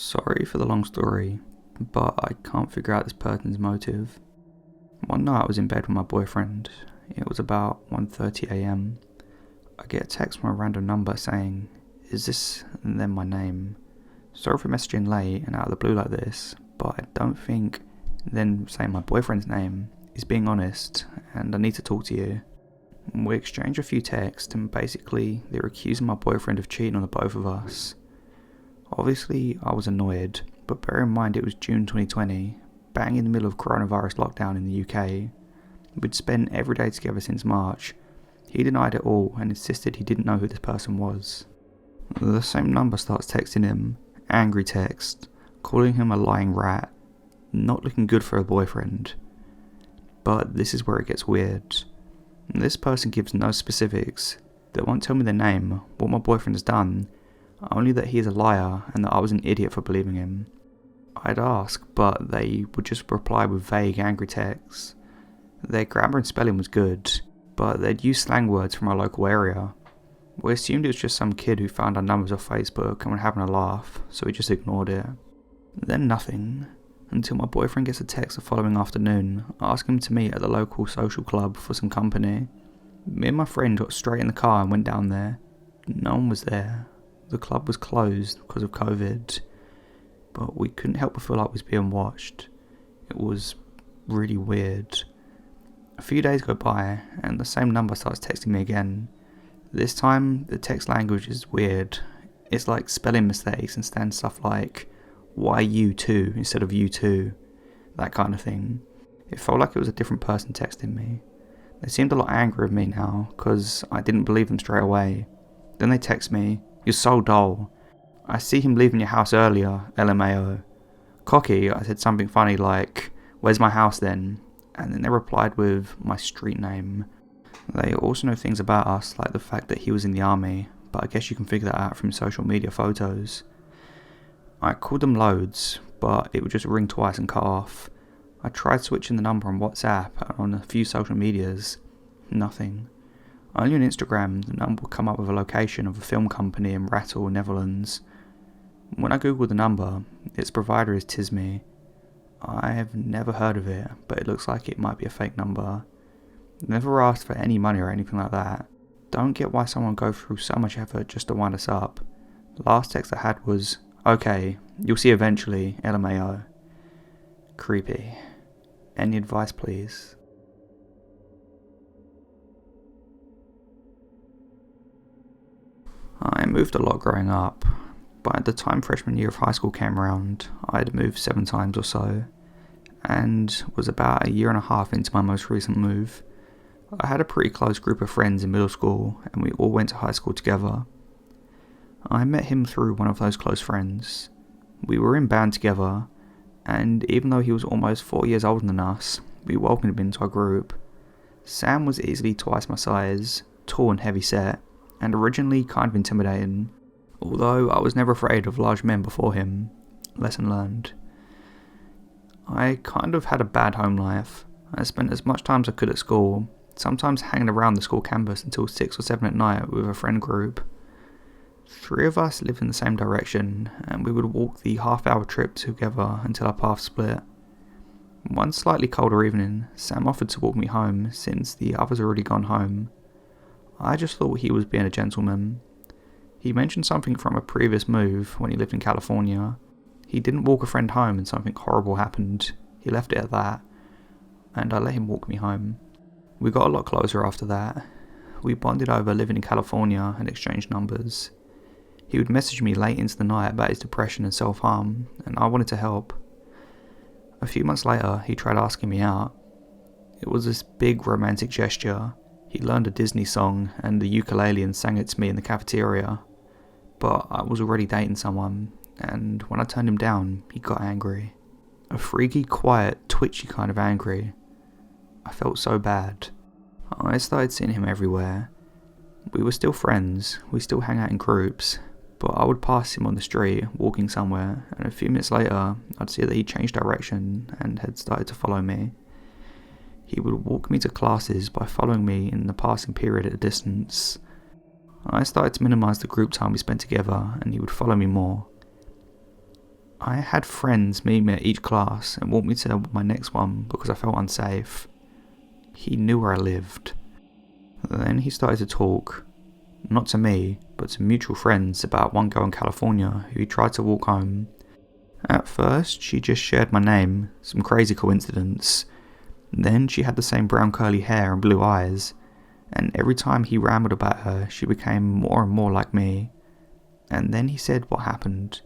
Sorry for the long story, but I can't figure out this person's motive. One night I was in bed with my boyfriend. It was about 1:30 a.m. I get a text from a random number saying, "Is this?" and then my name. Sorry for messaging late and out of the blue like this, but I don't think then saying my boyfriend's name is being honest, and I need to talk to you. We exchanged a few texts, and basically they were accusing my boyfriend of cheating on the both of us. Obviously I was annoyed, but bear in mind it was June 2020, bang in the middle of coronavirus lockdown in the UK. We'd spent every day together since March. He denied it all and insisted he didn't know who this person was. The same number starts texting him, angry text, calling him a lying rat, not looking good for a boyfriend. But this is where it gets weird. This person gives no specifics. They won't tell me their name, what my boyfriend has done, only that he is a liar and that I was an idiot for believing him. I'd ask, but they would just reply with vague, angry texts. Their grammar and spelling was good, but they'd use slang words from our local area. We assumed it was just some kid who found our numbers off Facebook and were having a laugh, so we just ignored it. Then nothing, until my boyfriend gets a text the following afternoon asking him to meet at the local social club for some company. Me and my friend got straight in the car and went down there. No one was there. The club was closed because of COVID, but we couldn't help but feel like we was being watched. It was really weird. A few days go by and the same number starts texting me again. This time the text language is weird. It's like spelling mistakes and saying stuff like "why you too" instead of "you too," that kind of thing. It felt like it was a different person texting me. They seemed a lot angry with me now because I didn't believe them straight away. Then they text me, "You're so dull. I see him leaving your house earlier, LMAO." Cocky, I said something funny like, "Where's my house then?" And then they replied with my street name. They also know things about us, like the fact that he was in the army, but I guess you can figure that out from social media photos. I called them loads, but it would just ring twice and cut off. I tried switching the number on WhatsApp and on a few social medias. Nothing. Only on Instagram, the number will come up with a location of a film company in Rattle, Netherlands. When I googled the number, its provider is Tisme. I have never heard of it, but it looks like it might be a fake number. Never asked for any money or anything like that. Don't get why someone go through so much effort just to wind us up. The last text I had was, "Okay, you'll see eventually, LMAO." Creepy. Any advice, please? I moved a lot growing up. By the time freshman year of high school came around, I'd moved 7 times or so, and was about a year and a half into my most recent move. I had a pretty close group of friends in middle school, and we all went to high school together. I met him through one of those close friends. We were in band together, and even though he was almost 4 years older than us, we welcomed him into our group. Sam was easily twice my size, tall and heavy set, and originally kind of intimidating, although I was never afraid of large men before him. Lesson learned. I kind of had a bad home life. I spent as much time as I could at school, sometimes hanging around the school campus until 6 or 7 at night with a friend group. 3 of us lived in the same direction, and we would walk the half-hour trip together until our paths split. One slightly colder evening, Sam offered to walk me home since the others had already gone home. I just thought he was being a gentleman. He mentioned something from a previous move when he lived in California. He didn't walk a friend home and something horrible happened. He left it at that, and I let him walk me home. We got a lot closer after that. We bonded over living in California and exchanged numbers. He would message me late into the night about his depression and self-harm, and I wanted to help. A few months later, he tried asking me out. It was this big romantic gesture. He learned a Disney song and the ukulele and sang it to me in the cafeteria. But I was already dating someone, and when I turned him down, he got angry. A freaky, quiet, twitchy kind of angry. I felt so bad. I started seeing him everywhere. We were still friends, we still hang out in groups, but I would pass him on the street, walking somewhere, and a few minutes later, I'd see that he changed direction and had started to follow me. He would walk me to classes by following me in the passing period at a distance. I started to minimise the group time we spent together, and he would follow me more. I had friends meet me at each class and walk me to my next one because I felt unsafe. He knew where I lived. Then he started to talk, not to me, but to mutual friends about one girl in California who he tried to walk home. At first, she just shared my name, some crazy coincidence. Then she had the same brown curly hair and blue eyes, and every time he rambled about her, she became more and more like me. And then he said what happened.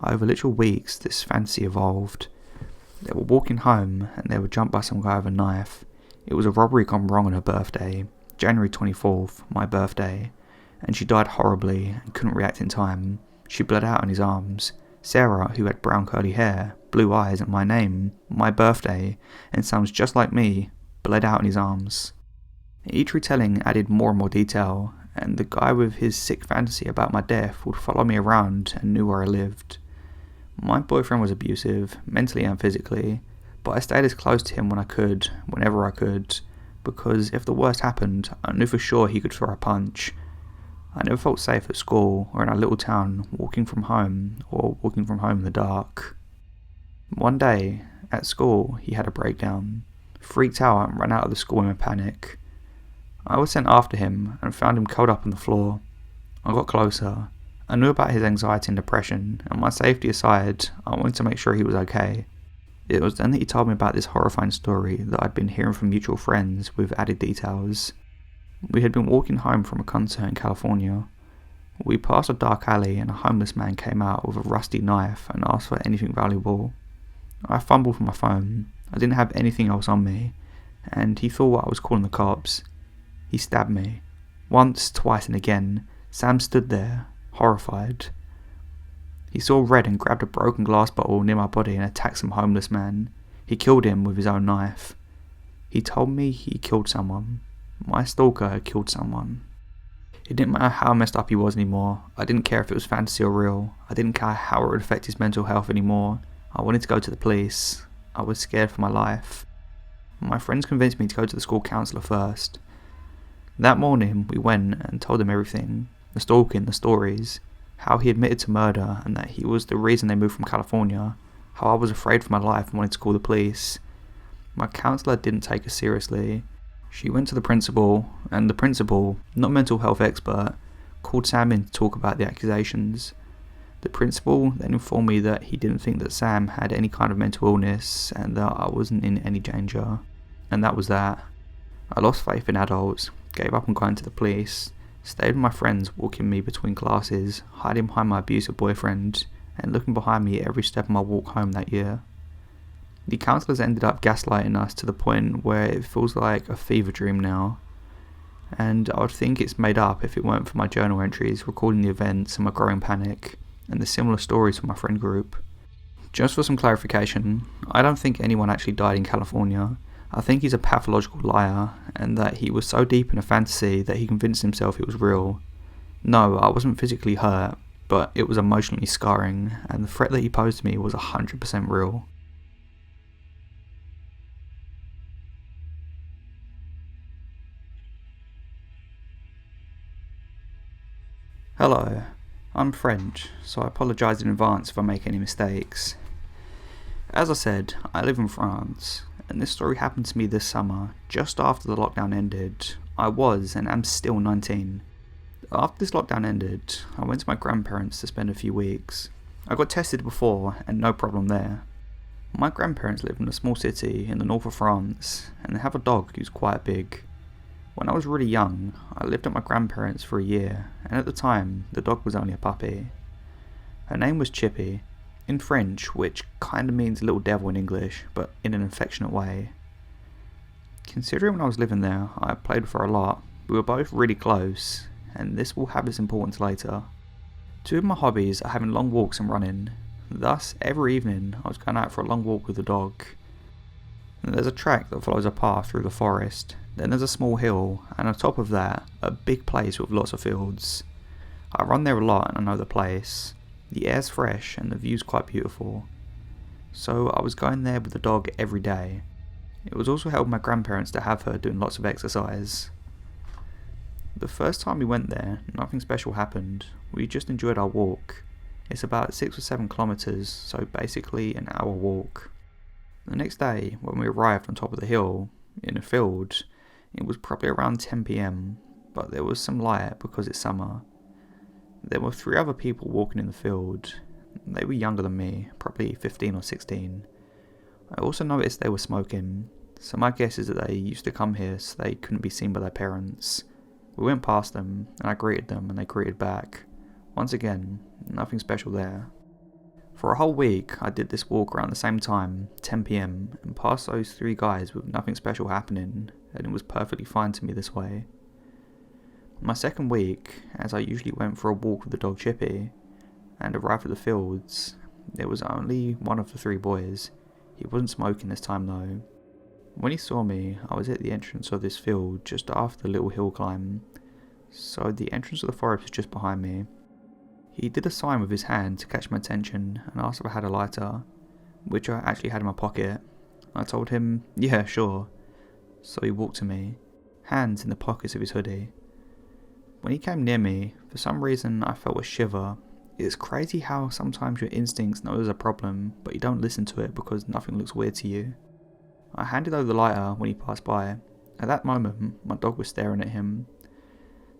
Over literal weeks, this fantasy evolved. They were walking home, and they were jumped by some guy with a knife. It was a robbery gone wrong on her birthday, January 24th, my birthday, and she died horribly and couldn't react in time. She bled out in his arms. Sarah, who had brown curly hair, blue eyes, and my name, my birthday, and sounds just like me, bled out in his arms. Each retelling added more and more detail, and the guy with his sick fantasy about my death would follow me around and knew where I lived. My boyfriend was abusive, mentally and physically, but I stayed as close to him when I could, whenever I could, because if the worst happened, I knew for sure he could throw a punch. I never felt safe at school or in our little town, walking from home in the dark. One day, at school, he had a breakdown, freaked out and ran out of the school in a panic. I was sent after him and found him curled up on the floor. I got closer. I knew about his anxiety and depression, and my safety aside, I wanted to make sure he was okay. It was then that he told me about this horrifying story that I'd been hearing from mutual friends with added details. We had been walking home from a concert in California. We passed a dark alley and a homeless man came out with a rusty knife and asked for anything valuable. I fumbled for my phone. I didn't have anything else on me, and he thought I was calling the cops. He stabbed me. Once, twice, and again. Sam stood there, horrified. He saw red and grabbed a broken glass bottle near my body and attacked some homeless man. He killed him with his own knife. He told me he killed someone. My stalker had killed someone. It didn't matter how messed up he was anymore. I didn't care if it was fantasy or real. I didn't care how it would affect his mental health anymore. I wanted to go to the police. I was scared for my life. My friends convinced me to go to the school counsellor first. That morning, we went and told him everything. The stalking, the stories, how he admitted to murder and that he was the reason they moved from California, how I was afraid for my life and wanted to call the police. My counsellor didn't take us seriously. She went to the principal, and the principal, not a mental health expert, called Sam in to talk about the accusations. The principal then informed me that he didn't think that Sam had any kind of mental illness and that I wasn't in any danger. And that was that. I lost faith in adults, gave up on going to the police, stayed with my friends walking me between classes, hiding behind my abusive boyfriend, and looking behind me every step of my walk home that year. The counsellors ended up gaslighting us to the point where it feels like a fever dream now, and I would think it's made up if it weren't for my journal entries recording the events and my growing panic, and the similar stories from my friend group. Just for some clarification, I don't think anyone actually died in California. I think he's a pathological liar, and that he was so deep in a fantasy that he convinced himself it was real. No, I wasn't physically hurt, but it was emotionally scarring, and the threat that he posed to me was 100% real. Hello, I'm French, so I apologise in advance if I make any mistakes. As I said, I live in France, and this story happened to me this summer, just after the lockdown ended. I was, and am still 19. After this lockdown ended, I went to my grandparents to spend a few weeks. I got tested before, and no problem there. My grandparents live in a small city in the north of France, and they have a dog who's quite big. When I was really young, I lived at my grandparents for a year, and at the time, the dog was only a puppy. Her name was Chippy, in French, which kinda means little devil in English, but in an affectionate way. Considering when I was living there, I played with her a lot. We were both really close, and this will have its importance later. Two of my hobbies are having long walks and running. Thus, every evening, I was going out for a long walk with the dog. There's a track that follows a path through the forest. Then there's a small hill, and on top of that, a big place with lots of fields. I run there a lot and I know the place. The air's fresh and the view's quite beautiful. So I was going there with the dog every day. It was also helping my grandparents to have her doing lots of exercise. The first time we went there, nothing special happened. We just enjoyed our walk. It's about 6 or 7 kilometers, so basically an hour walk. The next day, when we arrived on top of the hill, in a field, it was probably around 10 PM, but there was some light because it's summer. There were 3 other people walking in the field. They were younger than me, probably 15 or 16. I also noticed they were smoking, so my guess is that they used to come here so they couldn't be seen by their parents. We went past them, and I greeted them, and they greeted back. Once again, nothing special there. For a whole week, I did this walk around the same time, 10 PM, and past those 3 guys with nothing special happening, and it was perfectly fine to me this way. My second week, as I usually went for a walk with the dog Chippy, and arrived at the fields, there was only one of the 3 boys. He wasn't smoking this time though. When he saw me, I was at the entrance of this field just after the little hill climb, so the entrance of the forest was just behind me. He did a sign with his hand to catch my attention and asked if I had a lighter, which I actually had in my pocket. I told him, yeah, sure. So he walked to me, hands in the pockets of his hoodie. When he came near me, for some reason I felt a shiver. It's crazy how sometimes your instincts know there's a problem, but you don't listen to it because nothing looks weird to you. I handed over the lighter when he passed by. At that moment, my dog was staring at him.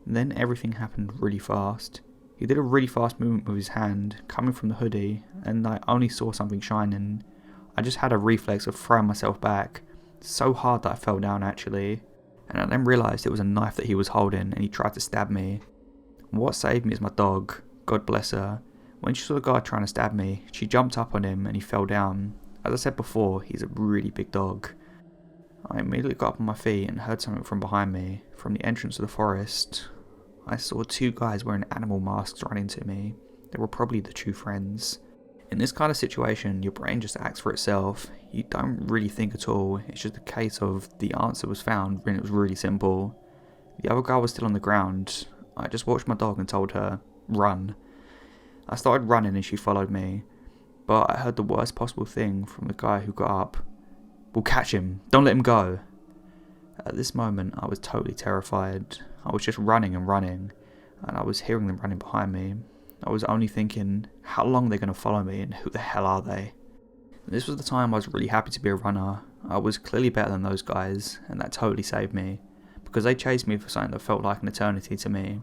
Then everything happened really fast. He did a really fast movement with his hand, coming from the hoodie, and I only saw something shining. I just had a reflex of throwing myself back, so hard that I fell down actually, and I then realised it was a knife that he was holding and he tried to stab me. What saved me is my dog, God bless her. When she saw the guy trying to stab me, she jumped up on him and he fell down. As I said before, he's a really big dog. I immediately got up on my feet and heard something from behind me, from the entrance of the forest. I saw 2 guys wearing animal masks running to me. They were probably the true friends. In this kind of situation, your brain just acts for itself. You don't really think at all. It's just a case of the answer was found and it was really simple. The other guy was still on the ground. I just watched my dog and told her, run. I started running and she followed me. But I heard the worst possible thing from the guy who got up. We'll catch him. Don't let him go. At this moment, I was totally terrified. I was just running and running, and I was hearing them running behind me. I was only thinking, how long are they going to follow me, and who the hell are they? This was the time I was really happy to be a runner. I was clearly better than those guys, and that totally saved me, because they chased me for something that felt like an eternity to me.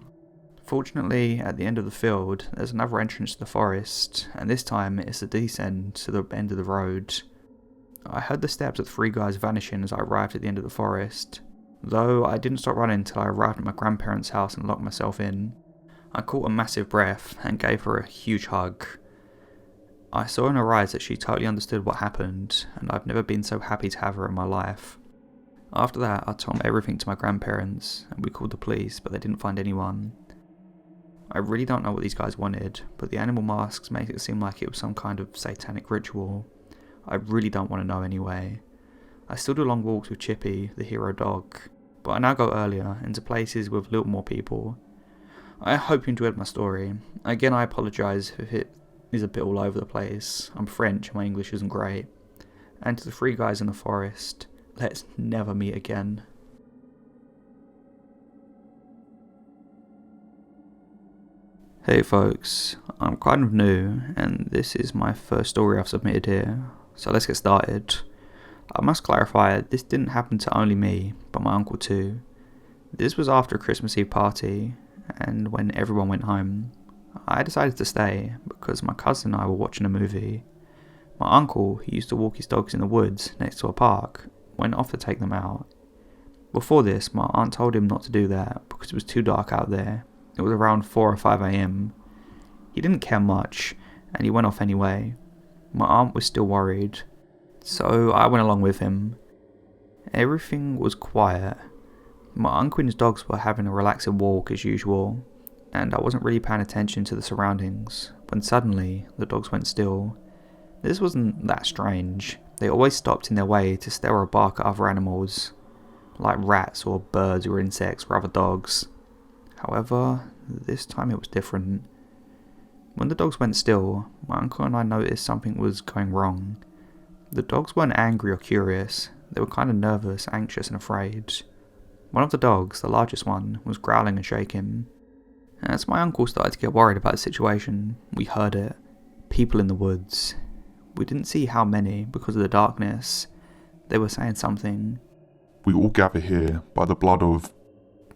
Fortunately, at the end of the field, there's another entrance to the forest, and this time it's a descent to the end of the road. I heard the steps of 3 guys vanishing as I arrived at the end of the forest, though I didn't stop running until I arrived at my grandparents' house and locked myself in. I caught a massive breath and gave her a huge hug. I saw in her eyes that she totally understood what happened, and I've never been so happy to have her in my life. After that, I told everything to my grandparents, and we called the police, but they didn't find anyone. I really don't know what these guys wanted, but the animal masks make it seem like it was some kind of satanic ritual. I really don't want to know anyway. I still do long walks with Chippy, the hero dog, but I now go earlier, into places with a little more people. I hope you enjoyed my story. Again, I apologise if it is a bit all over the place. I'm French and my English isn't great. And to the 3 guys in the forest, let's never meet again. Hey folks, I'm kind of new, and this is my first story I've submitted here, so let's get started. I must clarify, this didn't happen to only me, but my uncle too. This was after a Christmas Eve party, and when everyone went home, I decided to stay because my cousin and I were watching a movie. My uncle, who used to walk his dogs in the woods next to a park, went off to take them out. Before this, my aunt told him not to do that because it was too dark out there. It was around 4 or 5 AM. He didn't care much, and he went off anyway. My aunt was still worried, so I went along with him. Everything was quiet. My uncle and his dogs were having a relaxing walk as usual, and I wasn't really paying attention to the surroundings, when suddenly the dogs went still. This wasn't that strange. They always stopped in their way to stare or bark at other animals, like rats or birds or insects or other dogs. However, this time it was different. When the dogs went still, my uncle and I noticed something was going wrong. The dogs weren't angry or curious, they were kind of nervous, anxious and afraid. One of the dogs, the largest one, was growling and shaking. As my uncle started to get worried about the situation, we heard it. People in the woods. We didn't see how many because of the darkness. They were saying something. We all gather here by the blood of...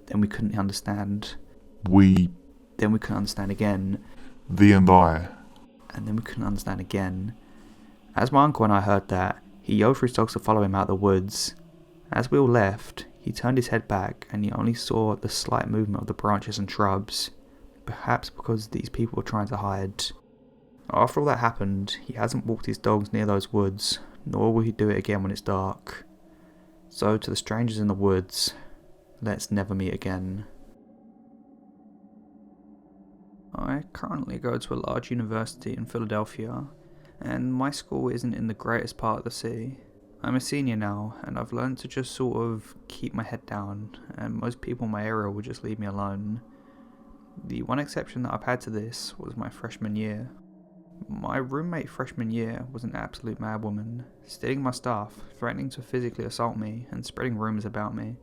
Then we couldn't understand. We... Then we couldn't understand again. Thee and I. And then we couldn't understand again. As my uncle and I heard that, he yelled for his dogs to follow him out of the woods. As we all left, he turned his head back and he only saw the slight movement of the branches and shrubs. Perhaps because these people were trying to hide. After all that happened, he hasn't walked his dogs near those woods, nor will he do it again when it's dark. So to the strangers in the woods, let's never meet again. I currently go to a large university in Philadelphia, and my school isn't in the greatest part of the city. I'm a senior now, and I've learned to just sort of keep my head down, and most people in my area will just leave me alone. The one exception that I've had to this was my freshman year. My roommate freshman year was an absolute madwoman, stealing my stuff, threatening to physically assault me, and spreading rumours about me.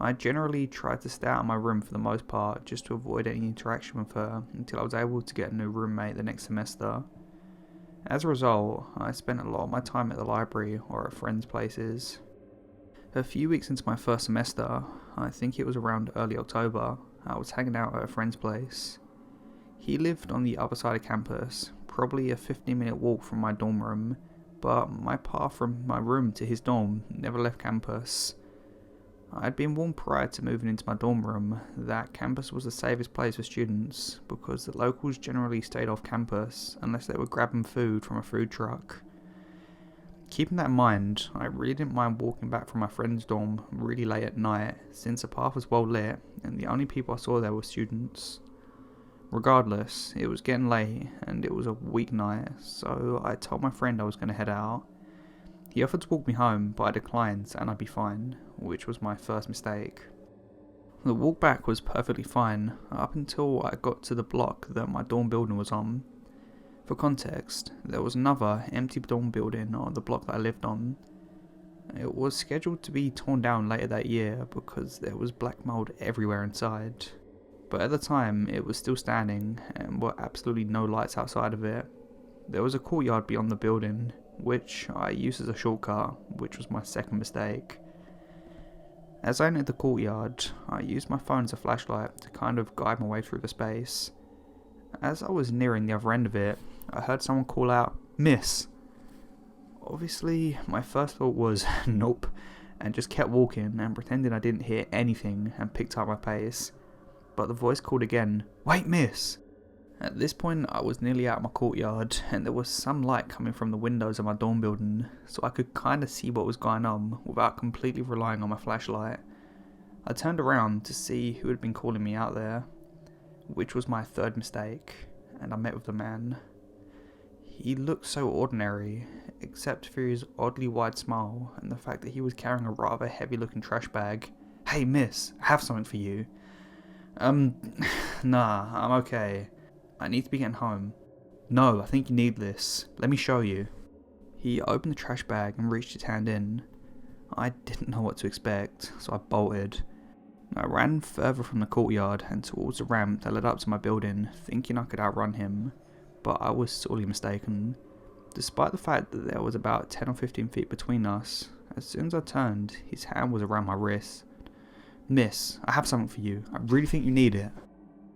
I generally tried to stay out of my room for the most part, just to avoid any interaction with her, until I was able to get a new roommate the next semester. As a result, I spent a lot of my time at the library or at friends' places. A few weeks into my first semester, I think it was around early October, I was hanging out at a friend's place. He lived on the other side of campus, probably a 15-minute walk from my dorm room, but my path from my room to his dorm never left campus. I had been warned prior to moving into my dorm room that campus was the safest place for students because the locals generally stayed off campus unless they were grabbing food from a food truck. Keeping that in mind, I really didn't mind walking back from my friend's dorm really late at night since the path was well lit and the only people I saw there were students. Regardless, it was getting late and it was a weeknight, so I told my friend I was going to head out. He offered to walk me home, but I declined and I'd be fine, which was my first mistake. The walk back was perfectly fine, up until I got to the block that my dorm building was on. For context, there was another empty dorm building on the block that I lived on. It was scheduled to be torn down later that year because there was black mold everywhere inside. But at the time, it was still standing and were absolutely no lights outside of it. There was a courtyard beyond the building, which I used as a shortcut, which was my second mistake. As I entered the courtyard, I used my phone as a flashlight to kind of guide my way through the space. As I was nearing the other end of it, I heard someone call out, "Miss!" Obviously, my first thought was, nope, and just kept walking and pretending I didn't hear anything and picked up my pace. But the voice called again, "Wait, miss!" At this point, I was nearly out of my courtyard, and there was some light coming from the windows of my dorm building, so I could kind of see what was going on without completely relying on my flashlight. I turned around to see who had been calling me out there, which was my third mistake, and I met with the man. He looked so ordinary, except for his oddly wide smile and the fact that he was carrying a rather heavy-looking trash bag. "Hey, miss, I have something for you." Nah, I'm okay. I need to be getting home." "No, I think you need this. Let me show you." He opened the trash bag and reached his hand in. I didn't know what to expect, so I bolted. I ran further from the courtyard and towards the ramp that led up to my building, thinking I could outrun him, but I was sorely mistaken. Despite the fact that there was about 10 or 15 feet between us, as soon as I turned, his hand was around my wrist. "Miss, I have something for you. I really think you need it."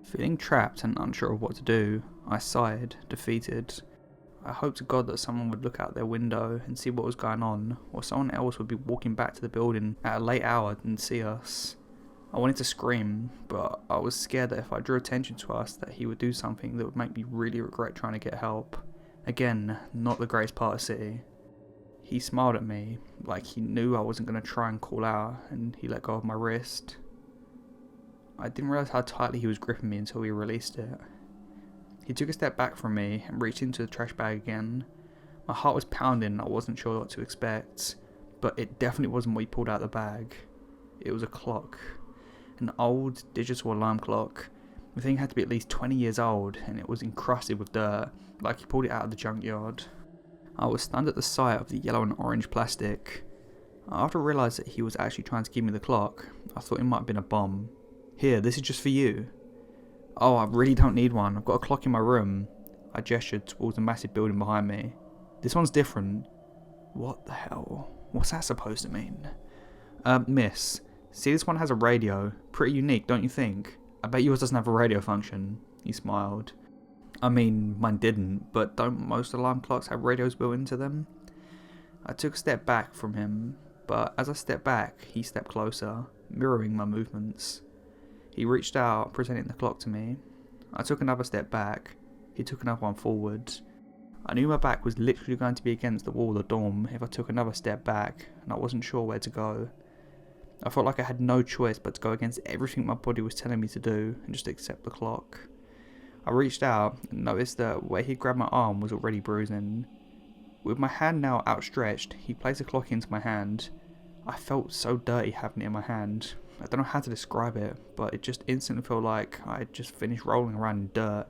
Feeling trapped and unsure of what to do, I sighed, defeated. I hoped to God that someone would look out their window and see what was going on, or someone else would be walking back to the building at a late hour and see us. I wanted to scream, but I was scared that if I drew attention to us that he would do something that would make me really regret trying to get help. Again, not the greatest part of the city. He smiled at me, like he knew I wasn't going to try and call out, and he let go of my wrist. I didn't realise how tightly he was gripping me until he released it. He took a step back from me and reached into the trash bag again. My heart was pounding and I wasn't sure what to expect, but it definitely wasn't what he pulled out of the bag. It was a clock. An old digital alarm clock. The thing had to be at least 20 years old and it was encrusted with dirt, like he pulled it out of the junkyard. I was stunned at the sight of the yellow and orange plastic. After I realised that he was actually trying to give me the clock, I thought it might have been a bomb. "Here, this is just for you." Oh, I really don't need one. I've got a clock in my room. I gestured towards a massive building behind me. This one's different. What the hell? What's that supposed to mean? Miss, see this one has a radio. Pretty unique, don't you think? I bet yours doesn't have a radio function. He smiled. I mean, mine didn't, but don't most alarm clocks have radios built into them? I took a step back from him, but as I stepped back, he stepped closer, mirroring my movements. He reached out, presenting the clock to me. I took another step back. He took another one forward. I knew my back was literally going to be against the wall of the dorm if I took another step back, and I wasn't sure where to go. I felt like I had no choice but to go against everything my body was telling me to do and just accept the clock. I reached out and noticed that where he grabbed my arm was already bruising. With my hand now outstretched, he placed the clock into my hand. I felt so dirty having it in my hand. I don't know how to describe it, but it just instantly felt like I had just finished rolling around in dirt.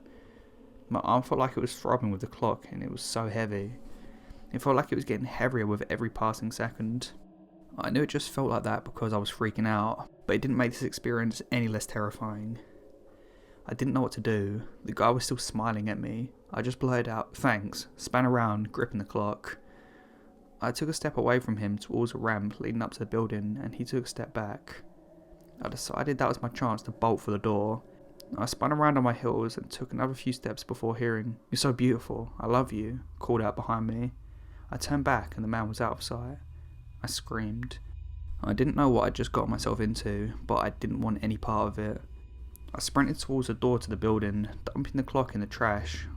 My arm felt like it was throbbing with the clock, and it was so heavy. It felt like it was getting heavier with every passing second. I knew it just felt like that because I was freaking out, but it didn't make this experience any less terrifying. I didn't know what to do. The guy was still smiling at me. I just blurted out, "Thanks," span around, gripping the clock. I took a step away from him towards a ramp leading up to the building, and he took a step back. I decided that was my chance to bolt for the door. I spun around on my heels and took another few steps before hearing, "You're so beautiful, I love you," called out behind me. I turned back and the man was out of sight. I screamed. I didn't know what I'd just got myself into, but I didn't want any part of it. I sprinted towards the door to the building, dumping the clock in the trash.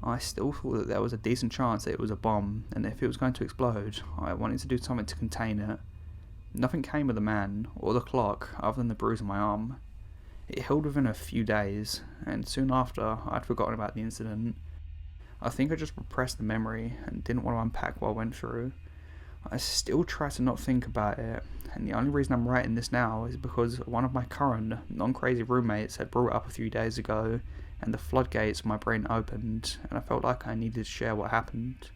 I still thought that there was a decent chance that it was a bomb, and if it was going to explode, I wanted to do something to contain it. Nothing came of the man, or the clock, other than the bruise on my arm. It healed within a few days, and soon after, I'd forgotten about the incident. I think I just repressed the memory, and didn't want to unpack what I went through. I still try to not think about it, and the only reason I'm writing this now is because one of my current, non-crazy roommates had brought it up a few days ago, and the floodgates of my brain opened, and I felt like I needed to share what happened.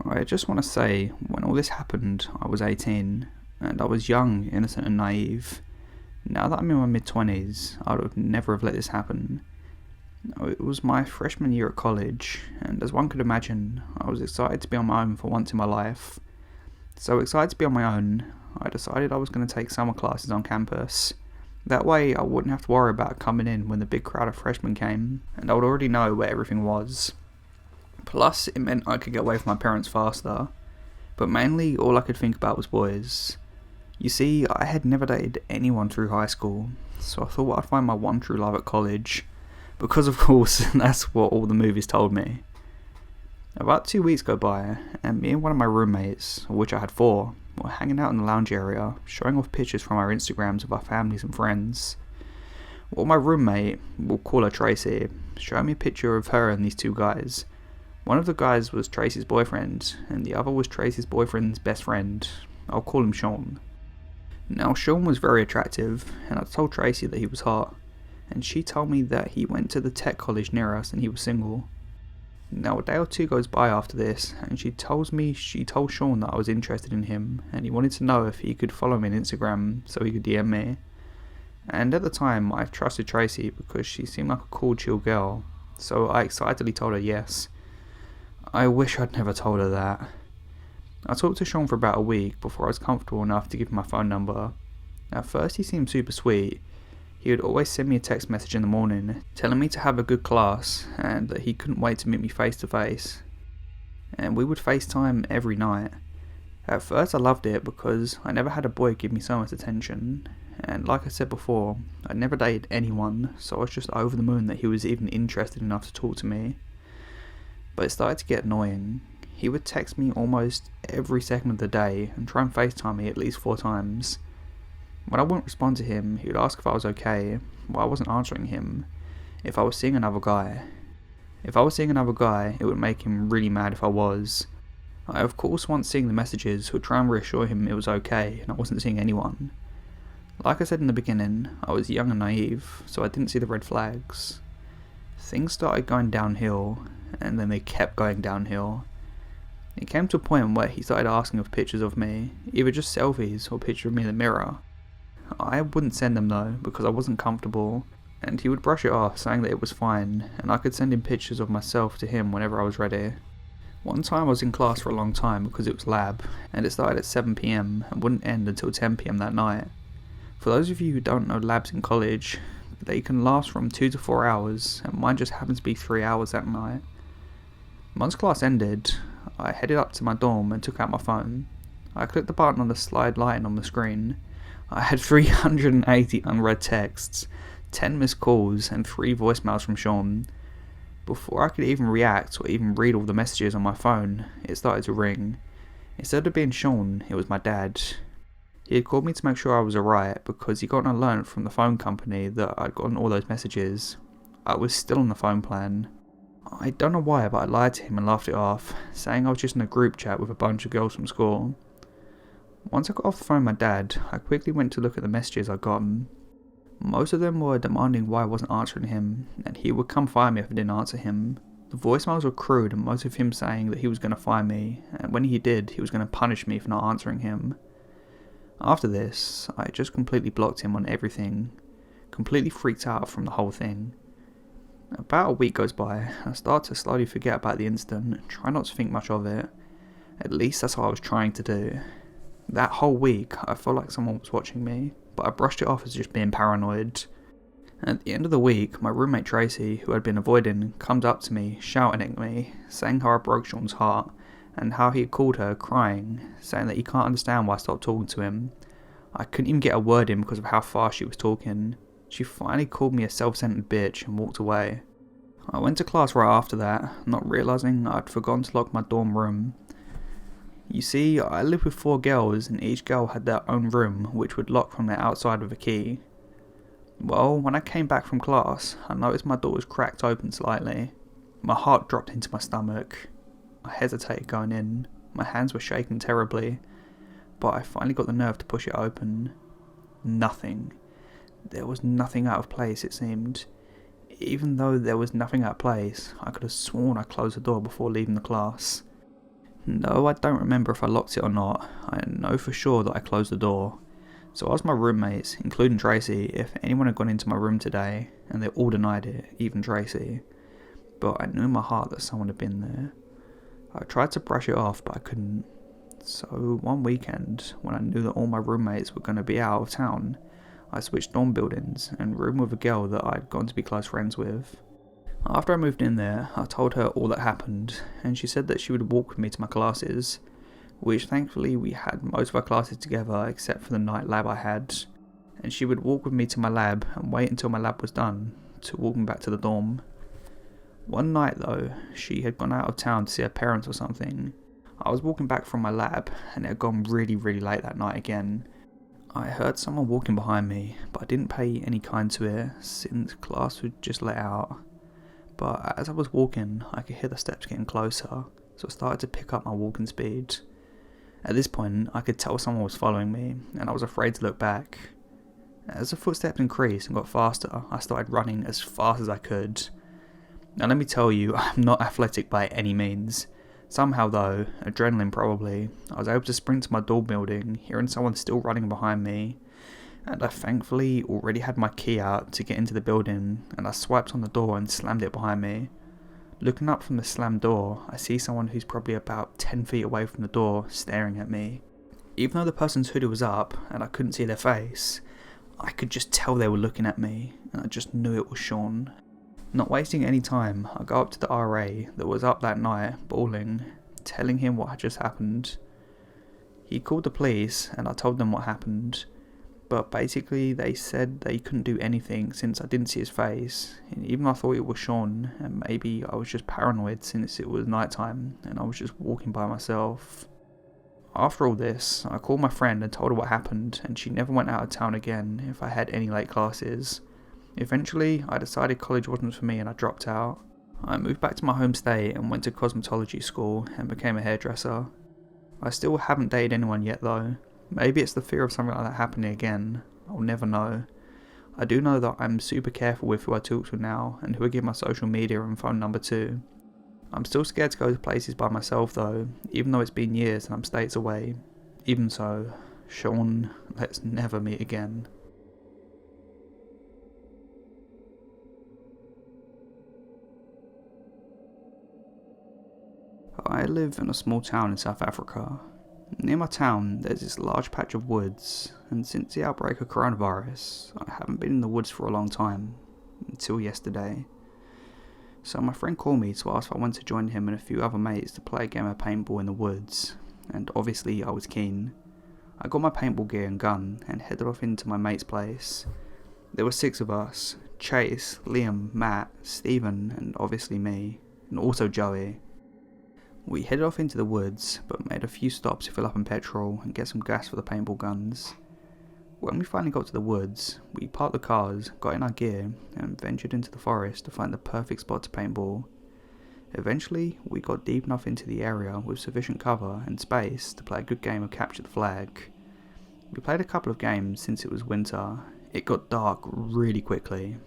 I just want to say, when all this happened, I was 18, and I was young, innocent and naive. Now that I'm in my mid-20s, I would never have let this happen. It was my freshman year at college, and as one could imagine, I was excited to be on my own for once in my life. So excited to be on my own, I decided I was going to take summer classes on campus. That way I wouldn't have to worry about coming in when the big crowd of freshmen came, and I would already know where everything was. Plus, it meant I could get away from my parents faster. But mainly, all I could think about was boys. You see, I had never dated anyone through high school, so I thought I'd find my one true love at college. Because of course, that's what all the movies told me. About 2 weeks go by, and me and one of my roommates, of which I had 4, were hanging out in the lounge area, showing off pictures from our Instagrams of our families and friends. Well, my roommate, we'll call her Tracy, showed me a picture of her and these 2 guys. One of the guys was Tracy's boyfriend, and the other was Tracy's boyfriend's best friend. I'll call him Sean. Now, Sean was very attractive, and I told Tracy that he was hot, and she told me that he went to the tech college near us and he was single. Now, a day or 2 goes by after this, and she told Sean that I was interested in him, and he wanted to know if he could follow me on Instagram so he could DM me. And at the time, I trusted Tracy because she seemed like a cool, chill girl, so I excitedly told her yes. I wish I'd never told her that. I talked to Sean for about a week before I was comfortable enough to give him my phone number. At first he seemed super sweet. He would always send me a text message in the morning, telling me to have a good class, and that he couldn't wait to meet me face to face. And we would FaceTime every night. At first I loved it because I never had a boy give me so much attention, and like I said before, I'd never dated anyone, so I was just over the moon that he was even interested enough to talk to me. But it started to get annoying. He would text me almost every second of the day and try and FaceTime me at least 4 times. When I wouldn't respond to him, he would ask if I was okay, while I wasn't answering him, if I was seeing another guy. If I was seeing another guy, it would make him really mad if I was. I of course, once seeing the messages, would try and reassure him it was okay and I wasn't seeing anyone. Like I said in the beginning, I was young and naive, so I didn't see the red flags. Things started going downhill, and then they kept going downhill. It came to a point where he started asking for pictures of me, either just selfies or pictures of me in the mirror. I wouldn't send them though, because I wasn't comfortable, and he would brush it off, saying that it was fine, and I could send him pictures of myself to him whenever I was ready. One time I was in class for a long time because it was lab, and it started at 7 PM and wouldn't end until 10 PM that night. For those of you who don't know labs in college, they can last from 2 to 4 hours, and mine just happens to be 3 hours that night. Once class ended, I headed up to my dorm and took out my phone. I clicked the button on the slide lighting on the screen. I had 380 unread texts, 10 missed calls, and 3 voicemails from Sean. Before I could even react or even read all the messages on my phone, it started to ring. Instead of being Sean, it was my dad. He had called me to make sure I was alright because he got an alert from the phone company that I'd gotten all those messages. I was still on the phone plan. I don't know why, but I lied to him and laughed it off, saying I was just in a group chat with a bunch of girls from school. Once I got off the phone with my dad, I quickly went to look at the messages I'd gotten. Most of them were demanding why I wasn't answering him, and he would come fire me if I didn't answer him. The voicemails were crude, and most of him saying that he was going to fire me, and when he did, he was going to punish me for not answering him. After this, I just completely blocked him on everything, completely freaked out from the whole thing. About a week goes by, and I start to slowly forget about the incident, and try not to think much of it. At least that's what I was trying to do. That whole week, I felt like someone was watching me, but I brushed it off as just being paranoid. At the end of the week, my roommate Tracy, who I'd been avoiding, comes up to me, shouting at me, saying how I broke Sean's heart, and how he had called her, crying, saying that he can't understand why I stopped talking to him. I couldn't even get a word in because of how fast she was talking. She finally called me a self-centered bitch and walked away. I went to class right after that, not realising I'd forgotten to lock my dorm room. You see, I lived with 4 girls, and each girl had their own room, which would lock from the outside with a key. Well, when I came back from class, I noticed my door was cracked open slightly. My heart dropped into my stomach. I hesitated going in. My hands were shaking terribly, but I finally got the nerve to push it open. Nothing. There was nothing out of place, it seemed. Even though there was nothing out of place, I could have sworn I closed the door before leaving the class. No, I don't remember if I locked it or not. I know for sure that I closed the door. So I asked my roommates, including Tracy, if anyone had gone into my room today, and they all denied it, even Tracy. But I knew in my heart that someone had been there. I tried to brush it off, but I couldn't. So one weekend, when I knew that all my roommates were going to be out of town, I switched dorm buildings and roomed with a girl that I'd gone to be close friends with. After I moved in there, I told her all that happened, and she said that she would walk with me to my classes, which thankfully we had most of our classes together except for the night lab I had, and she would walk with me to my lab and wait until my lab was done to walk me back to the dorm. One night though, she had gone out of town to see her parents or something. I was walking back from my lab, and it had gone really late that night again. I heard someone walking behind me, but I didn't pay any kind to it since class would just let out. But as I was walking, I could hear the steps getting closer, so I started to pick up my walking speed. At this point, I could tell someone was following me, and I was afraid to look back. As the footsteps increased and got faster, I started running as fast as I could. Now let me tell you, I'm not athletic by any means. Somehow though, adrenaline probably, I was able to sprint to my dorm building, hearing someone still running behind me, and I thankfully already had my key out to get into the building, and I swiped on the door and slammed it behind me. Looking up from the slammed door, I see someone who's probably about 10 feet away from the door staring at me. Even though the person's hoodie was up and I couldn't see their face, I could just tell they were looking at me, and I just knew it was Sean. Not wasting any time, I go up to the RA that was up that night, bawling, telling him what had just happened. He called the police and I told them what happened, but basically they said they couldn't do anything since I didn't see his face, and even though I thought it was Sean, and maybe I was just paranoid since it was nighttime and I was just walking by myself. After all this, I called my friend and told her what happened, and she never went out of town again if I had any late classes. Eventually, I decided college wasn't for me and I dropped out. I moved back to my home state and went to cosmetology school and became a hairdresser. I still haven't dated anyone yet though. Maybe it's the fear of something like that happening again. I'll never know. I do know that I'm super careful with who I talk to now and who I give my social media and phone number to. I'm still scared to go to places by myself though, even though it's been years and I'm states away. Even so, Sean, let's never meet again. I live in a small town in South Africa. Near my town, there's this large patch of woods, and since the outbreak of coronavirus, I haven't been in the woods for a long time, until yesterday. So my friend called me to ask if I wanted to join him and a few other mates to play a game of paintball in the woods, and obviously I was keen. I got my paintball gear and gun and headed off into my mate's place. There were 6 of us: Chase, Liam, Matt, Stephen, and obviously me, and also Joey. We headed off into the woods, but made a few stops to fill up on petrol and get some gas for the paintball guns. When we finally got to the woods, we parked the cars, got in our gear, and ventured into the forest to find the perfect spot to paintball. Eventually, we got deep enough into the area with sufficient cover and space to play a good game of capture the flag. We played a couple of games since it was winter. It got dark really quickly,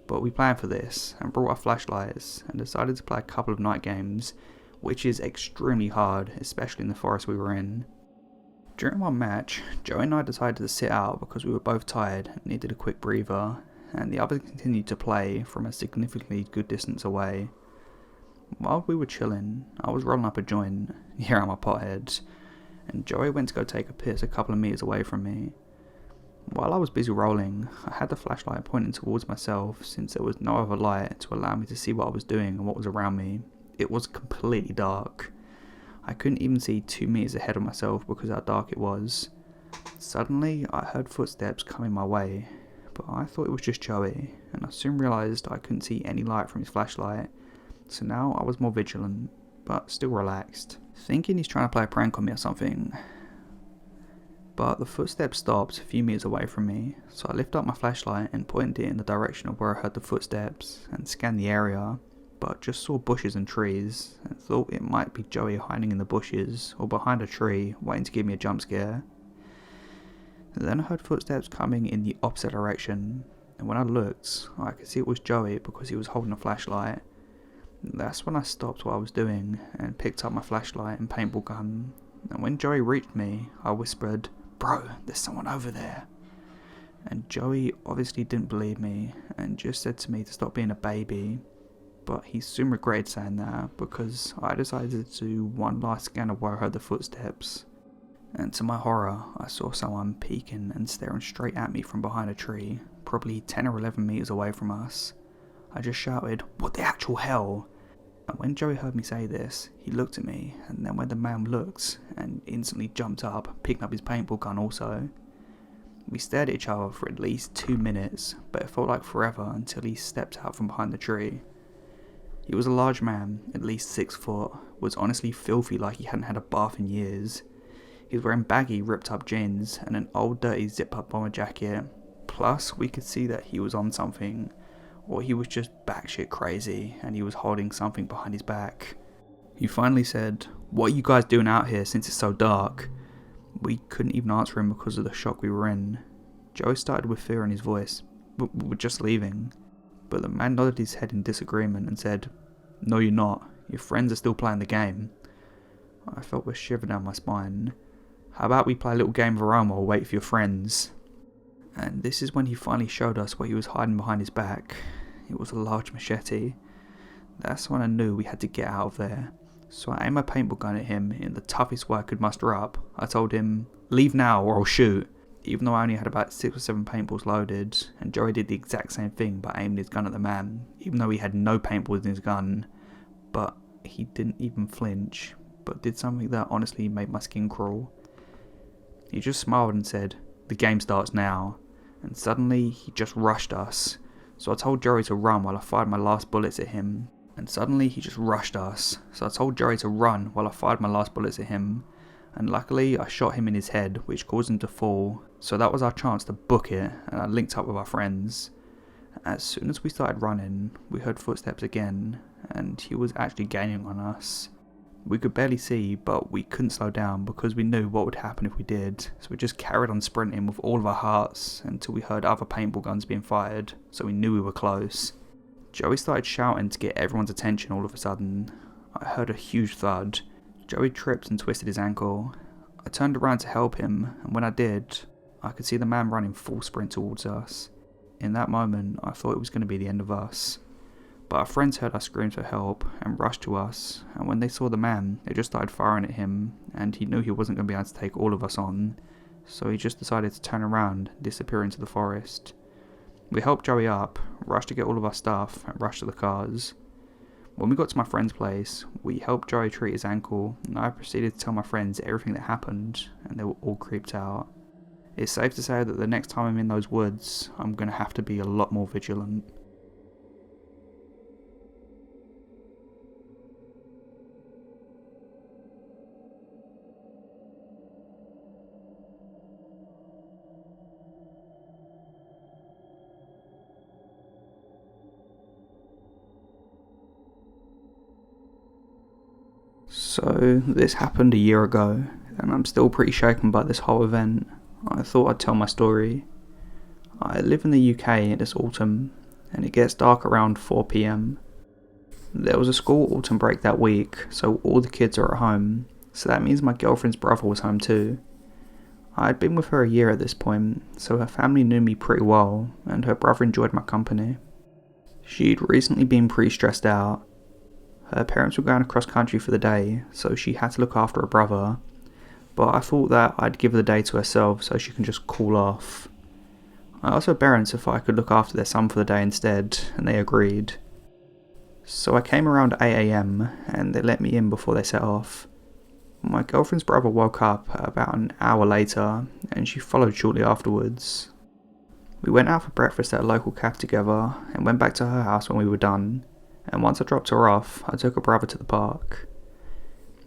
but we planned for this and brought our flashlights and decided to play a couple of night games, which is extremely hard, especially in the forest we were in. During one match, Joey and I decided to sit out because we were both tired and needed a quick breather, and the others continued to play from a significantly good distance away. While we were chilling, I was rolling up a joint, here I'm a pothead, and Joey went to go take a piss a couple of meters away from me. While I was busy rolling, I had the flashlight pointing towards myself since there was no other light to allow me to see what I was doing and what was around me. It was completely dark. I couldn't even see 2 meters ahead of myself because of how dark it was. Suddenly, I heard footsteps coming my way, but I thought it was just Joey, and I soon realised I couldn't see any light from his flashlight, so now I was more vigilant, but still relaxed, thinking he's trying to play a prank on me or something. But the footsteps stopped a few meters away from me, so I lifted up my flashlight and pointed it in the direction of where I heard the footsteps and scanned the area, but just saw bushes and trees, and thought it might be Joey hiding in the bushes or behind a tree waiting to give me a jump scare. Then I heard footsteps coming in the opposite direction, and when I looked, I could see it was Joey because he was holding a flashlight. That's when I stopped what I was doing and picked up my flashlight and paintball gun, and when Joey reached me, I whispered, "Bro, there's someone over there." And Joey obviously didn't believe me and just said to me to stop being a baby. But he soon regretted saying that because I decided to do one last scan of where I heard the footsteps, and to my horror I saw someone peeking and staring straight at me from behind a tree, probably 10 or 11 meters away from us. I just shouted, "What the actual hell?" And when Joey heard me say this, he looked at me, and then when the man looked and instantly jumped up, picking up his paintball gun also. We stared at each other for at least 2 minutes, but it felt like forever until he stepped out from behind the tree. He was a large man, at least 6 foot, was honestly filthy like he hadn't had a bath in years. He was wearing baggy, ripped up jeans and an old dirty zip-up bomber jacket, plus we could see that he was on something, or he was just batshit crazy and he was holding something behind his back. He finally said, "What are you guys doing out here since it's so dark?" We couldn't even answer him because of the shock we were in. Joey started with fear in his voice, "We're just leaving." But the man nodded his head in disagreement and said, "No, you're not. Your friends are still playing the game." I felt a shiver down my spine. "How about we play a little game of our own while we wait for your friends?" And this is when he finally showed us what he was hiding behind his back. It was a large machete. That's when I knew we had to get out of there. So I aimed my paintball gun at him in the toughest way I could muster up. I told him, "Leave now or I'll shoot." Even though I only had about 6 or 7 paintballs loaded, and Joey did the exact same thing by aiming his gun at the man, even though he had no paintballs in his gun. But he didn't even flinch, but did something that honestly made my skin crawl. He just smiled and said, "The game starts now," and suddenly he just rushed us. So I told Joey to run while I fired my last bullets at him. And suddenly he just rushed us. So I told Joey to run while I fired my last bullets at him. And luckily I shot him in his head, which caused him to fall. So that was our chance to book it, and I linked up with our friends. As soon as we started running, we heard footsteps again, and he was actually gaining on us. We could barely see, but we couldn't slow down because we knew what would happen if we did, so we just carried on sprinting with all of our hearts until we heard other paintball guns being fired, so we knew we were close. Joey started shouting to get everyone's attention all of a sudden. I heard a huge thud. Joey tripped and twisted his ankle. I turned around to help him, and when I did, I could see the man running full sprint towards us. In that moment, I thought it was going to be the end of us. But our friends heard our screams for help and rushed to us, and when they saw the man, they just started firing at him, and he knew he wasn't going to be able to take all of us on, so he just decided to turn around and disappear into the forest. We helped Joey up, rushed to get all of our stuff, and rushed to the cars. When we got to my friend's place, we helped Joey treat his ankle, and I proceeded to tell my friends everything that happened, and they were all creeped out. It's safe to say that the next time I'm in those woods, I'm going to have to be a lot more vigilant. So, this happened a year ago, and I'm still pretty shaken by this whole event. I thought I'd tell my story. I live in the UK this autumn, and it gets dark around 4 PM. There was a school autumn break that week, so all the kids are at home, so that means my girlfriend's brother was home too. I'd been with her a year at this point, so her family knew me pretty well, and her brother enjoyed my company. She'd recently been pretty stressed out. Her parents were going across country for the day, so she had to look after her brother, but I thought that I'd give her the day to herself so she can just cool off. I asked her parents if I could look after their son for the day instead, and they agreed. So I came around 8 AM, and they let me in before they set off. My girlfriend's brother woke up about an hour later, and she followed shortly afterwards. We went out for breakfast at a local cafe together, and went back to her house when we were done. And once I dropped her off, I took her brother to the park.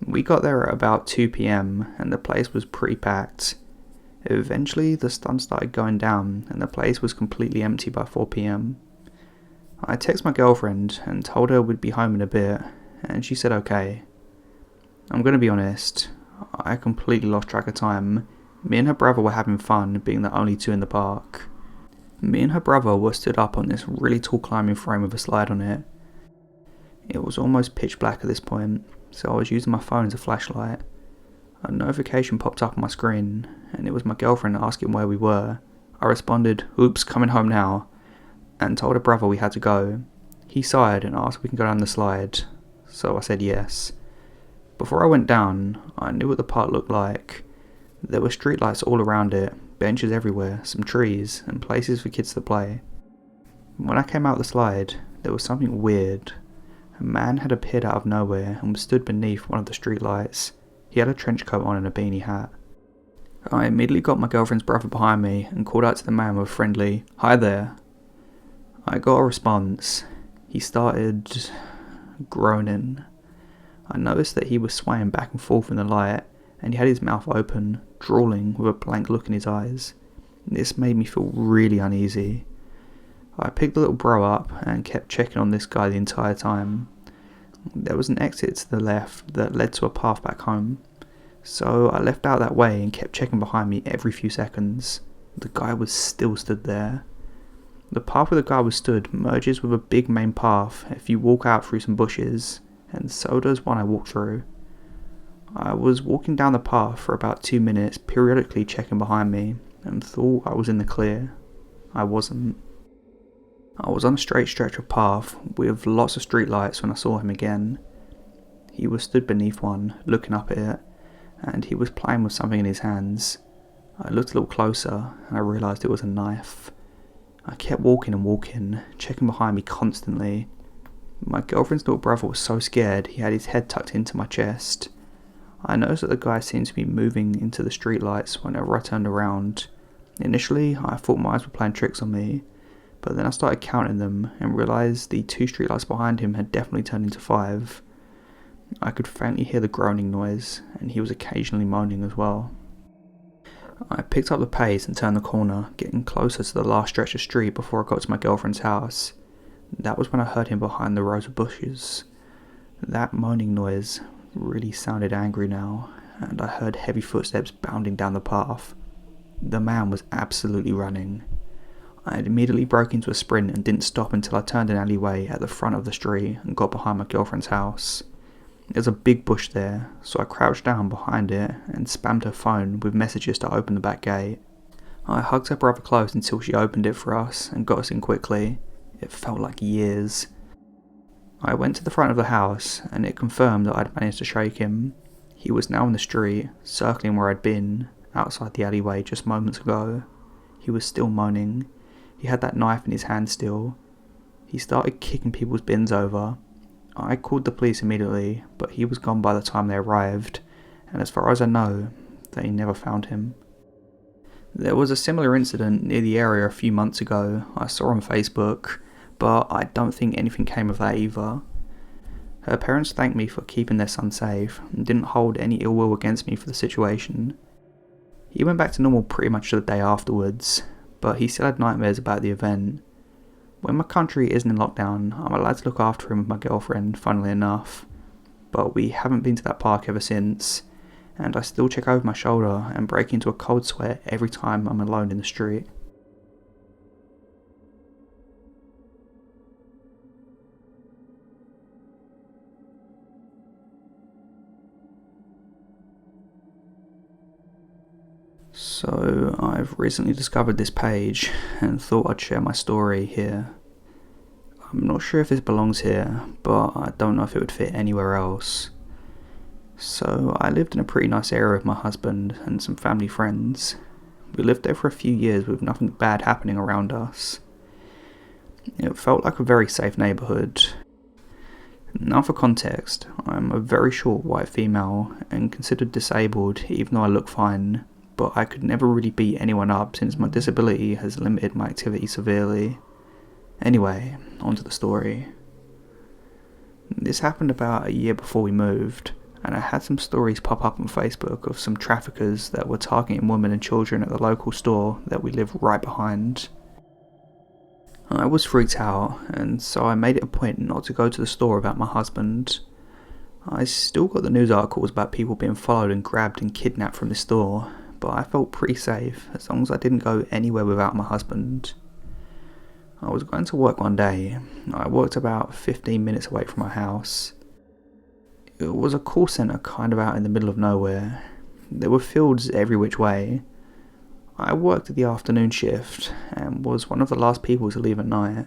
We got there at about 2 PM, and the place was pretty packed. Eventually, the sun started going down, and the place was completely empty by 4 PM. I texted my girlfriend and told her we'd be home in a bit, and she said okay. I'm gonna be honest, I completely lost track of time. Me and her brother were having fun, being the only two in the park. Me and her brother were stood up on this really tall climbing frame with a slide on it. It was almost pitch black at this point, so I was using my phone as a flashlight. A notification popped up on my screen, and it was my girlfriend asking where we were. I responded, "Oops, coming home now," and told her brother we had to go. He sighed and asked if we can go down the slide, so I said yes. Before I went down, I knew what the park looked like. There were streetlights all around it, benches everywhere, some trees, and places for kids to play. When I came out the slide, there was something weird. A man had appeared out of nowhere and was stood beneath one of the streetlights. He had a trench coat on and a beanie hat. I immediately got my girlfriend's brother behind me and called out to the man with a friendly, "Hi there." I got a response. He started groaning. I noticed that he was swaying back and forth in the light, and he had his mouth open, drooling with a blank look in his eyes. This made me feel really uneasy. I picked the little bro up and kept checking on this guy the entire time. There was an exit to the left that led to a path back home, so I left out that way and kept checking behind me every few seconds. The guy was still stood there. The path where the guy was stood merges with a big main path if you walk out through some bushes, and so does one I walked through. I was walking down the path for about 2 minutes, periodically checking behind me, and thought I was in the clear. I wasn't. I was on a straight stretch of path with lots of streetlights when I saw him again. He was stood beneath one, looking up at it, and he was playing with something in his hands. I looked a little closer, and I realised it was a knife. I kept walking and walking, checking behind me constantly. My girlfriend's little brother was so scared he had his head tucked into my chest. I noticed that the guy seemed to be moving into the streetlights whenever I turned around. Initially, I thought my eyes were playing tricks on me, but then I started counting them and realised the 2 streetlights behind him had definitely turned into 5. I could faintly hear the groaning noise, and he was occasionally moaning as well. I picked up the pace and turned the corner, getting closer to the last stretch of street before I got to my girlfriend's house. That was when I heard him behind the rows of bushes. That moaning noise really sounded angry now, and I heard heavy footsteps bounding down the path. The man was absolutely running. I had immediately broke into a sprint and didn't stop until I turned an alleyway at the front of the street and got behind my girlfriend's house. There's a big bush there, so I crouched down behind it and spammed her phone with messages to open the back gate. I hugged her brother close until she opened it for us and got us in quickly. It felt like years. I went to the front of the house and it confirmed that I'd managed to shake him. He was now in the street, circling where I'd been, outside the alleyway just moments ago. He was still moaning. He had that knife in his hand still. He started kicking people's bins over. I called the police immediately, but he was gone by the time they arrived, and as far as I know, they never found him. There was a similar incident near the area a few months ago I saw on Facebook, but I don't think anything came of that either. Her parents thanked me for keeping their son safe and didn't hold any ill will against me for the situation. He went back to normal pretty much the day afterwards, but he still had nightmares about the event. When my country isn't in lockdown, I'm allowed to look after him with my girlfriend, funnily enough, but we haven't been to that park ever since, and I still check over my shoulder and break into a cold sweat every time I'm alone in the street. So I've recently discovered this page and thought I'd share my story here. I'm not sure if this belongs here, but I don't know if it would fit anywhere else. So I lived in a pretty nice area with my husband and some family friends. We lived there for a few years with nothing bad happening around us. It felt like a very safe neighbourhood. Now for context, I'm a very short white female and considered disabled even though I look fine, but I could never really beat anyone up since my disability has limited my activity severely. Anyway, on to the story. This happened about a year before we moved, and I had some stories pop up on Facebook of some traffickers that were targeting women and children at the local store that we live right behind. I was freaked out, and so I made it a point not to go to the store about my husband. I still got the news articles about people being followed and grabbed and kidnapped from the store, but I felt pretty safe as long as I didn't go anywhere without my husband. I was going to work one day. I worked about 15 minutes away from my house. It was a call centre kind of out in the middle of nowhere. There were fields every which way. I worked the afternoon shift and was one of the last people to leave at night.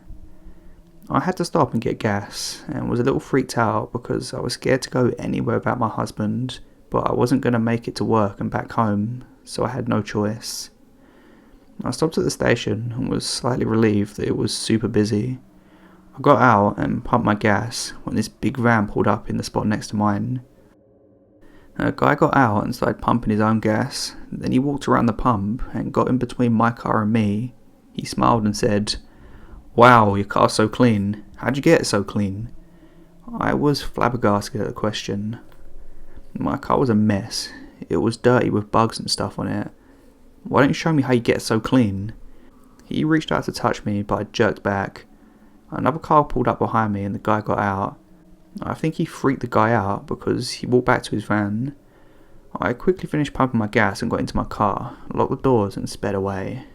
I had to stop and get gas and was a little freaked out because I was scared to go anywhere without my husband, but I wasn't going to make it to work and back home, so I had no choice. I stopped at the station and was slightly relieved that it was super busy. I got out and pumped my gas when this big van pulled up in the spot next to mine. A guy got out and started pumping his own gas, then he walked around the pump and got in between my car and me. He smiled and said, "Wow, your car's so clean. How'd you get it so clean?" I was flabbergasted at the question. My car was a mess. It was dirty with bugs and stuff on it. "Why don't you show me how you get it so clean?" He reached out to touch me, but I jerked back. Another car pulled up behind me and the guy got out. I think he freaked the guy out because he walked back to his van. I quickly finished pumping my gas and got into my car, locked the doors and sped away.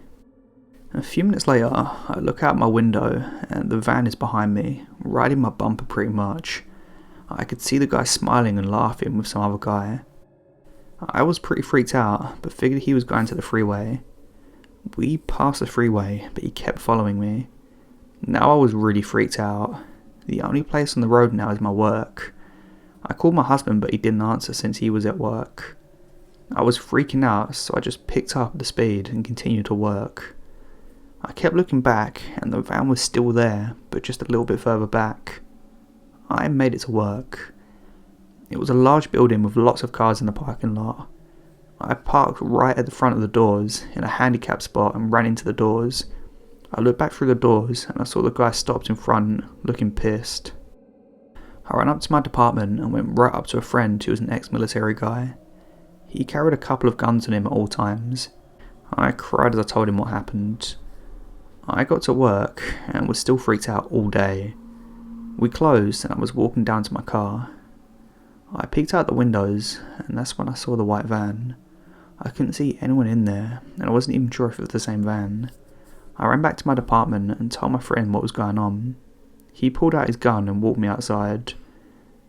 A few minutes later, I look out my window and the van is behind me, right in my bumper pretty much. I could see the guy smiling and laughing with some other guy. I was pretty freaked out, but figured he was going to the freeway. We passed the freeway, but he kept following me. Now I was really freaked out. The only place on the road now is my work. I called my husband, but he didn't answer since he was at work. I was freaking out, so I just picked up the speed and continued to work. I kept looking back, and the van was still there, but just a little bit further back. I made it to work. It was a large building with lots of cars in the parking lot. I parked right at the front of the doors in a handicap spot and ran into the doors. I looked back through the doors and I saw the guy stopped in front, looking pissed. I ran up to my department and went right up to a friend who was an ex-military guy. He carried a couple of guns on him at all times. I cried as I told him what happened. I got to work and was still freaked out all day. We closed and I was walking down to my car. I peeked out the windows and that's when I saw the white van. I couldn't see anyone in there and I wasn't even sure if it was the same van. I ran back to my department and told my friend what was going on. He pulled out his gun and walked me outside.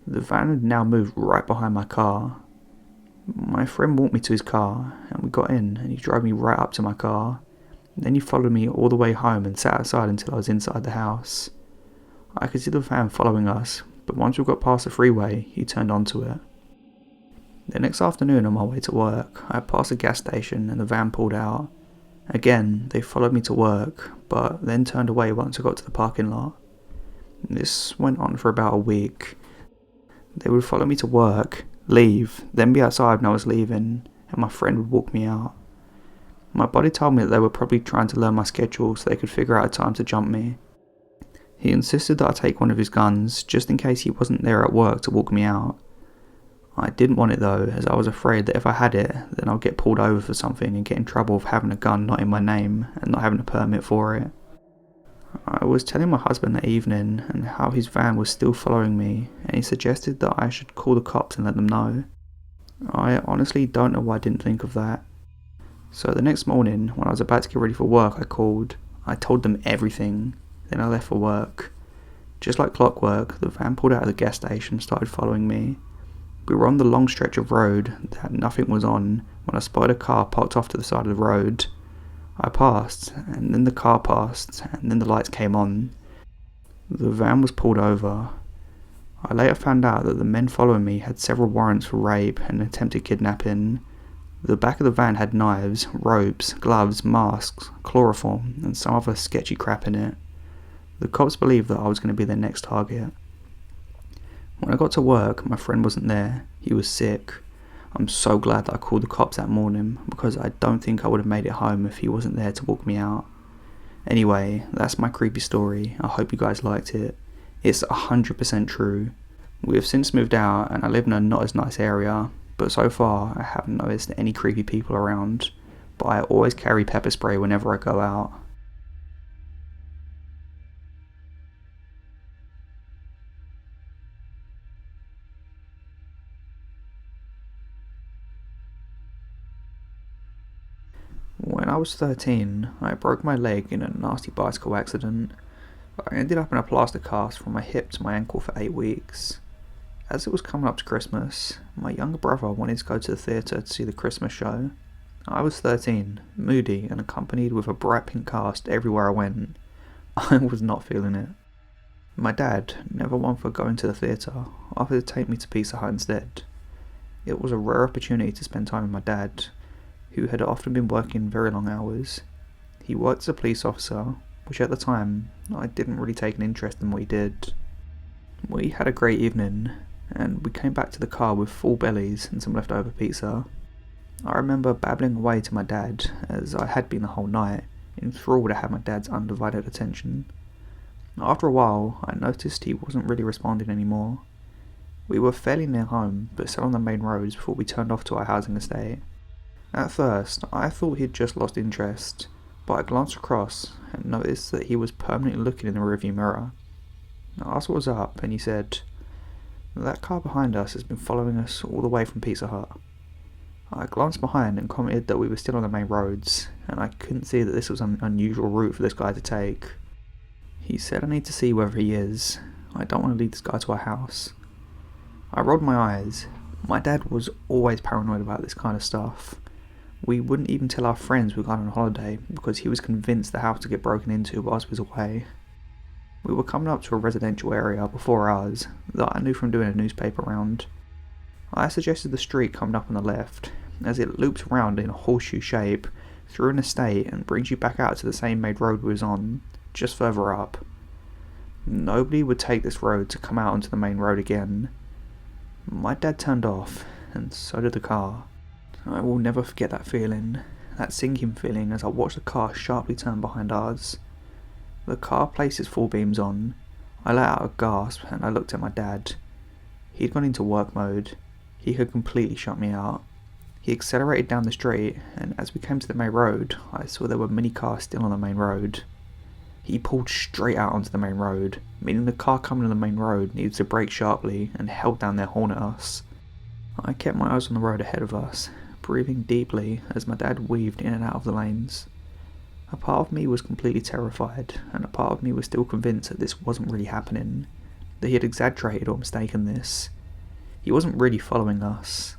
The van had now moved right behind my car. My friend walked me to his car, and we got in, and he drove me right up to my car. Then he followed me all the way home and sat outside until I was inside the house. I could see the van following us, but once we got past the freeway, he turned onto it. The next afternoon on my way to work, I passed a gas station and the van pulled out. Again, they followed me to work, but then turned away once I got to the parking lot. This went on for about a week. They would follow me to work, leave, then be outside when I was leaving, and my friend would walk me out. My buddy told me that they were probably trying to learn my schedule so they could figure out a time to jump me. He insisted that I take one of his guns, just in case he wasn't there at work to walk me out. I didn't want it though, as I was afraid that if I had it, then I'll get pulled over for something and get in trouble for having a gun not in my name and not having a permit for it. I was telling my husband that evening and how his van was still following me, and he suggested that I should call the cops and let them know. I honestly don't know why I didn't think of that. So the next morning, when I was about to get ready for work, I called. I told them everything, then I left for work. Just like clockwork, the van pulled out of the gas station and started following me. We were on the long stretch of road that nothing was on when I spotted a car parked off to the side of the road. I passed, and then the car passed, and then the lights came on. The van was pulled over. I later found out that the men following me had several warrants for rape and attempted kidnapping. The back of the van had knives, ropes, gloves, masks, chloroform, and some other sketchy crap in it. The cops believed that I was going to be their next target. When I got to work, my friend wasn't there. He was sick. I'm so glad that I called the cops that morning, because I don't think I would have made it home if he wasn't there to walk me out. Anyway, that's my creepy story. I hope you guys liked it. It's 100% true. We have since moved out and I live in a not as nice area, but so far I haven't noticed any creepy people around, but I always carry pepper spray whenever I go out. When I was 13, I broke my leg in a nasty bicycle accident. I ended up in a plaster cast from my hip to my ankle for 8 weeks. As it was coming up to Christmas, my younger brother wanted to go to the theatre to see the Christmas show. I was 13, moody and accompanied with a bright pink cast everywhere I went. I was not feeling it. My dad, never one for going to the theatre, offered to take me to Pizza Hut instead. It was a rare opportunity to spend time with my dad, who had often been working very long hours. He worked as a police officer, which at the time, I didn't really take an interest in what he did. We had a great evening, and we came back to the car with full bellies and some leftover pizza. I remember babbling away to my dad, as I had been the whole night, enthralled to have my dad's undivided attention. After a while, I noticed he wasn't really responding anymore. We were fairly near home, but still on the main roads before we turned off to our housing estate. At first, I thought he'd just lost interest, but I glanced across and noticed that he was permanently looking in the rearview mirror. I asked what was up, and he said, "That car behind us has been following us all the way from Pizza Hut." I glanced behind and commented that we were still on the main roads, and I couldn't see that this was an unusual route for this guy to take. He said I need to see wherever he is. I don't want to lead this guy to our house. I rolled my eyes. My dad was always paranoid about this kind of stuff. We wouldn't even tell our friends we were going on holiday because he was convinced the house would get broken into whilst we was away. We were coming up to a residential area before ours that I knew from doing a newspaper round. I suggested the street coming up on the left, as it loops around in a horseshoe shape through an estate and brings you back out to the same main road we was on, just further up. Nobody would take this road to come out onto the main road again. My dad turned off, and so did the car. I will never forget that feeling, that sinking feeling as I watched the car sharply turn behind ours. The car placed its full beams on. I let out a gasp and I looked at my dad. He'd gone into work mode. He had completely shut me out. He accelerated down the street, and as we came to the main road, I saw there were many cars still on the main road. He pulled straight out onto the main road, meaning the car coming on the main road needed to brake sharply and held down their horn at us. I kept my eyes on the road ahead of us, breathing deeply as my dad weaved in and out of the lanes. A part of me was completely terrified, and a part of me was still convinced that this wasn't really happening, that he had exaggerated or mistaken this, He wasn't really following us.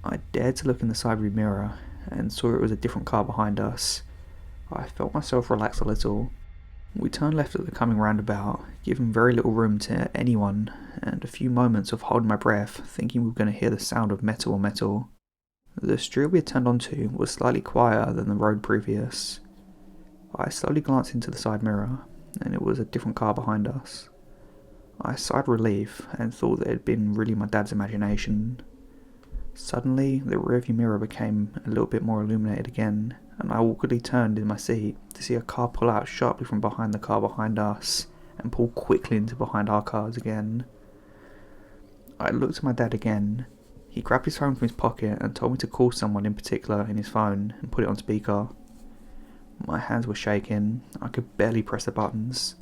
I dared to look in the side view mirror and saw it was a different car behind us. I felt myself relax a little. We turned left at the coming roundabout, giving very little room to anyone, and a few moments of holding my breath, thinking we were going to hear the sound of metal on metal. The street we had turned onto was slightly quieter than the road previous. I slowly glanced into the side mirror, and it was a different car behind us. I sighed relief and thought that it had been really my dad's imagination. Suddenly, the rearview mirror became a little bit more illuminated again, and I awkwardly turned in my seat to see a car pull out sharply from behind the car behind us and pull quickly into behind our cars again. I looked at my dad again. He grabbed his phone from his pocket and told me to call someone in particular in his phone and put it on speaker. My hands were shaking. I could barely press the buttons.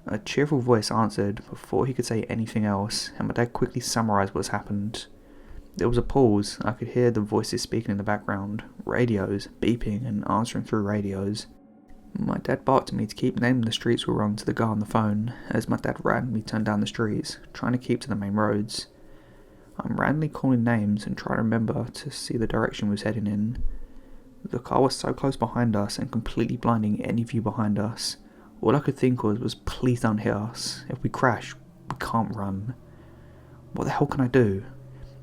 A cheerful voice answered before he could say anything else, and my dad quickly summarised what has happened. There was a pause. I could hear the voices speaking in the background, radios beeping and answering through radios. My dad barked at me to keep naming the streets we were on to the guy on the phone, as my dad randomly turned down the streets, trying to keep to the main roads. I'm randomly calling names and trying to remember to see the direction we was heading in. The car was so close behind us and completely blinding any view behind us. All I could think was please don't hit us. If we crash, we can't run. What the hell can I do?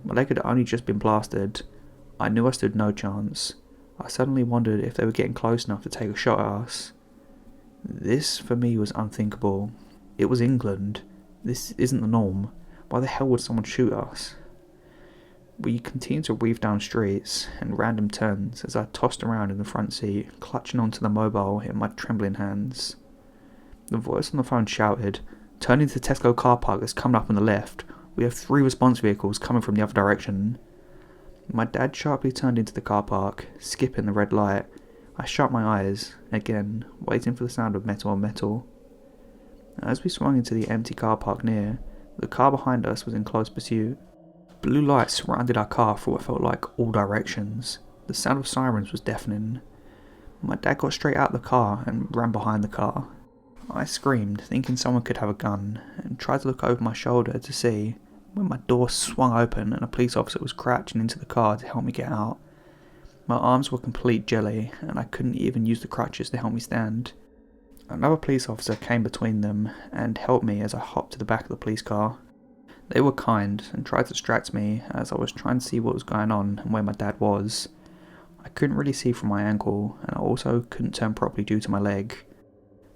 My leg had only just been blasted. I knew I stood no chance. I suddenly wondered if they were getting close enough to take a shot at us. This, for me, was unthinkable. It was England. This isn't the norm. Why the hell would someone shoot us? We continued to weave down streets and random turns as I tossed around in the front seat, clutching onto the mobile in my trembling hands. The voice on the phone shouted, "Turn into the Tesco car park that's coming up on the left. We have 3 response vehicles coming from the other direction." My dad sharply turned into the car park, skipping the red light. I shut my eyes, again, waiting for the sound of metal on metal. As we swung into the empty car park near, the car behind us was in close pursuit. Blue lights surrounded our car for what felt like all directions. The sound of sirens was deafening. My dad got straight out of the car and ran behind the car. I screamed, thinking someone could have a gun, and tried to look over my shoulder to see, when my door swung open and a police officer was crouching into the car to help me get out. My arms were complete jelly, and I couldn't even use the crutches to help me stand. Another police officer came between them and helped me as I hopped to the back of the police car. They were kind and tried to distract me as I was trying to see what was going on and where my dad was. I couldn't really see from my ankle, and I also couldn't turn properly due to my leg.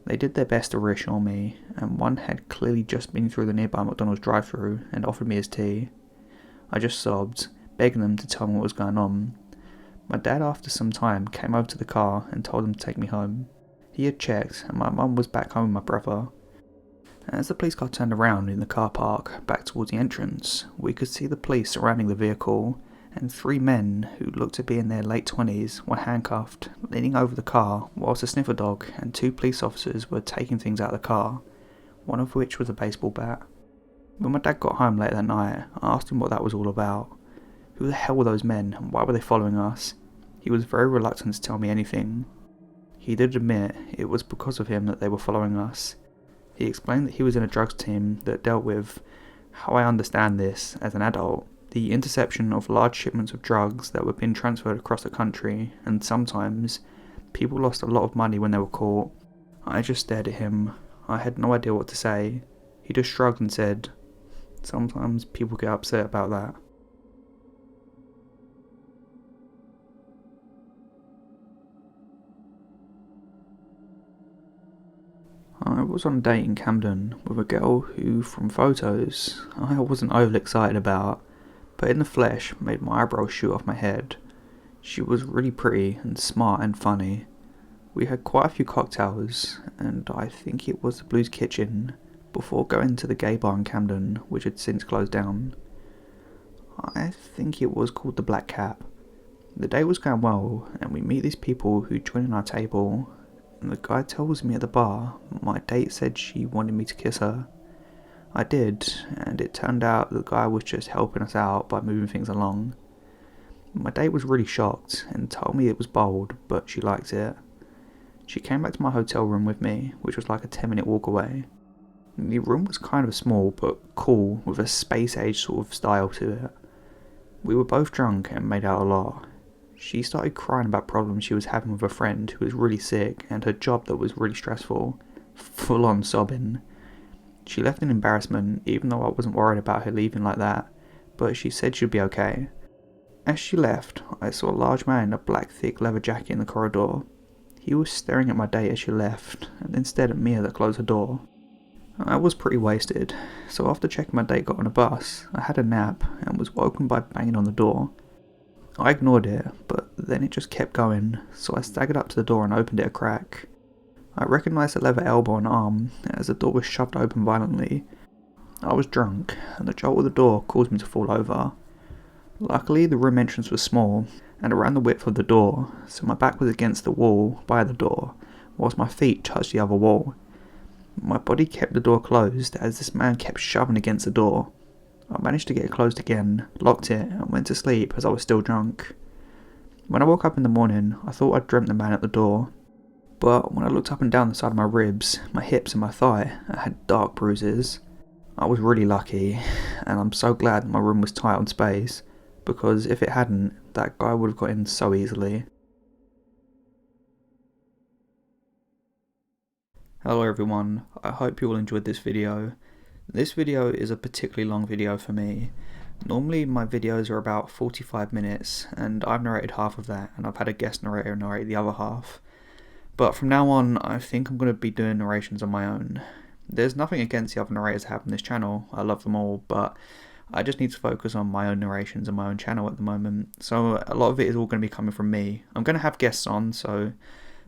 They did their best to reassure me, and one had clearly just been through the nearby McDonald's drive-thru and offered me his tea. I just sobbed, begging them to tell me what was going on. My dad, after some time, came over to the car and told them to take me home. He had checked, and my mum was back home with my brother. As the police car turned around in the car park, back towards the entrance, we could see the police surrounding the vehicle, and 3 men who looked to be in their late 20s were handcuffed, leaning over the car, whilst a sniffer dog and 2 police officers were taking things out of the car, one of which was a baseball bat. When my dad got home late that night, I asked him what that was all about. Who the hell were those men, and why were they following us? He was very reluctant to tell me anything. He did admit it was because of him that they were following us. He explained that he was in a drugs team that dealt with, how I understand this as an adult, the interception of large shipments of drugs that were being transferred across the country, and sometimes people lost a lot of money when they were caught. I just stared at him. I had no idea what to say. He just shrugged and said, "Sometimes people get upset about that." I was on a date in Camden with a girl who, from photos, I wasn't overly excited about, but in the flesh made my eyebrows shoot off my head. She was really pretty and smart and funny. We had quite a few cocktails, and I think it was the Blues Kitchen, before going to the gay bar in Camden, which had since closed down. I think it was called the Black Cap. The day was going well, and we meet these people who join in our table, and the guy tells me at the bar my date said she wanted me to kiss her. I did, and it turned out the guy was just helping us out by moving things along. My date was really shocked and told me it was bold, but she liked it. She came back to my hotel room with me, which was like a 10-minute walk away. The room was kind of small but cool, with a space age sort of style to it. We were both drunk and made out a lot. She started crying about problems she was having with a friend who was really sick and her job that was really stressful. Full on sobbing. She left in embarrassment, even though I wasn't worried about her leaving like that, but she said she'd be okay. As she left, I saw a large man in a black thick leather jacket in the corridor. He was staring at my date as she left, and then stared at me as I closed the door. I was pretty wasted, so after checking my date got on a bus, I had a nap and was woken by banging on the door. I ignored it, but then it just kept going, so I staggered up to the door and opened it a crack. I recognised the leather elbow and arm as the door was shoved open violently. I was drunk, and the jolt of the door caused me to fall over. Luckily, the room entrance was small and around the width of the door, so my back was against the wall by the door, whilst my feet touched the other wall. My body kept the door closed as this man kept shoving against the door. I managed to get it closed again, locked it, and went to sleep as I was still drunk. When I woke up in the morning, I thought I'd dreamt the man at the door. But when I looked up and down the side of my ribs, my hips and my thigh, I had dark bruises. I was really lucky, and I'm so glad that my room was tight on space, because if it hadn't, that guy would have got in so easily. Hello everyone, I hope you all enjoyed this video. This video is a particularly long video for me. Normally my videos are about 45 minutes, and I've narrated half of that, and I've had a guest narrator narrate the other half. But from now on, I think I'm going to be doing narrations on my own. There's nothing against the other narrators I have on this channel, I love them all, but I just need to focus on my own narrations on my own channel at the moment. So a lot of it is all going to be coming from me. I'm going to have guests on, so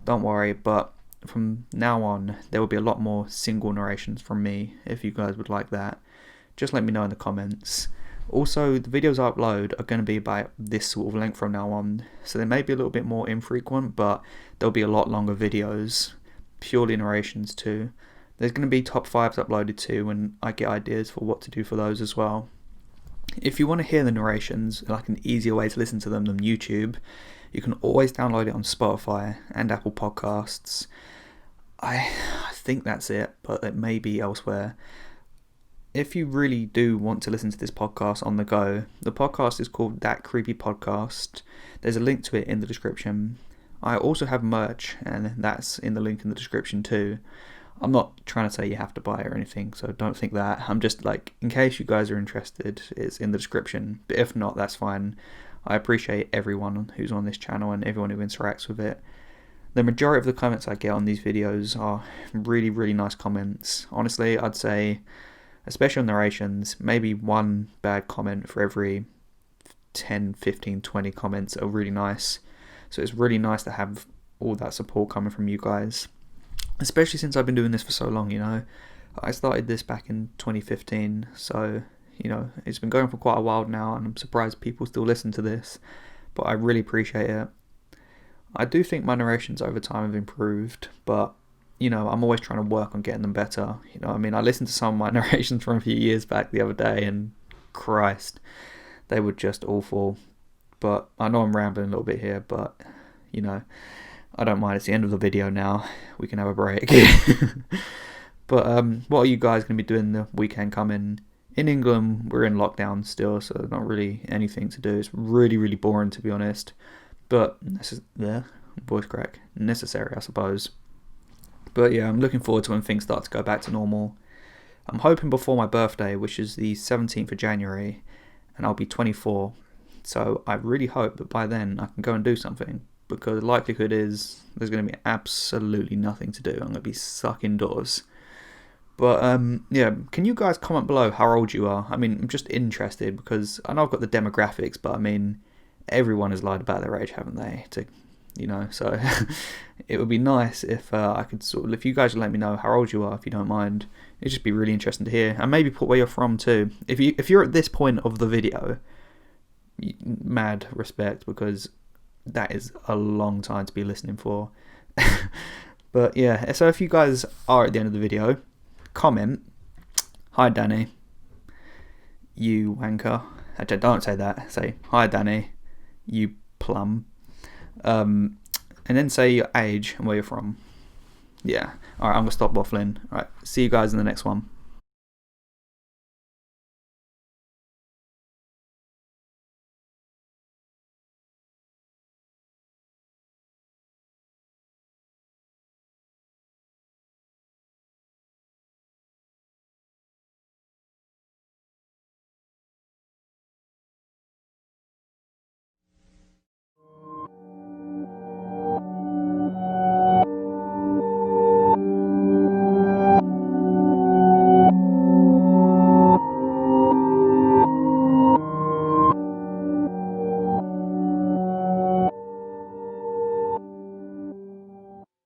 don't worry, but from now on, there will be a lot more single narrations from me, if you guys would like that. Just let me know in the comments. Also, the videos I upload are going to be about this sort of length from now on, so they may be a little bit more infrequent, but there'll be a lot longer videos, purely narrations too. There's going to be top 5s uploaded too, and I get ideas for what to do for those as well. If you want to hear the narrations, like an easier way to listen to them than YouTube, you can always download it on Spotify and Apple Podcasts. I think that's it, but it may be elsewhere. If you really do want to listen to this podcast on the go, the podcast is called That Creepy Podcast. There's a link to it in the description. I also have merch, and that's in the link in the description too. I'm not trying to say you have to buy it or anything, so don't think that. I'm just like, in case you guys are interested, it's in the description. But if not, that's fine. I appreciate everyone who's on this channel and everyone who interacts with it. The majority of the comments I get on these videos are really, really nice comments. Honestly, I'd say, especially on narrations, maybe one bad comment for every 10, 15, 20 comments are really nice. So it's really nice to have all that support coming from you guys. Especially since I've been doing this for so long, you know. I started this back in 2015, so, you know, it's been going for quite a while now, and I'm surprised people still listen to this, but I really appreciate it. I do think my narrations over time have improved, but, you know, I'm always trying to work on getting them better. You know, I mean, I listened to some of my narrations from a few years back the other day, and Christ, they were just awful. But I know I'm rambling a little bit here, but, you know, I don't mind. It's the end of the video now. We can have a break. But what are you guys going to be doing the weekend coming? In England, we're in lockdown still, so there's not really anything to do. It's really, really boring, to be honest. But voice crack, necessary, I suppose. But yeah, I'm looking forward to when things start to go back to normal. I'm hoping before my birthday, which is the 17th of January, and I'll be 24. So I really hope that by then I can go and do something, because the likelihood is there's going to be absolutely nothing to do. I'm going to be stuck indoors. But yeah, can you guys comment below how old you are? I mean, I'm just interested, because I know I've got the demographics, but I mean, everyone has lied about their age, haven't they? You know, so it would be nice if I could sort of, if you guys would let me know how old you are, if you don't mind. It'd just be really interesting to hear, and maybe put where you're from too. If you're at this point of the video, mad respect, because that is a long time to be listening for. But yeah, so if you guys are at the end of the video, comment, "Hi Danny, you wanker." Actually, don't say that. Say, "Hi Danny, you plum." And then say your age and where you're from. Yeah. Alright, I'm going to stop waffling. Alright, see you guys in the next one.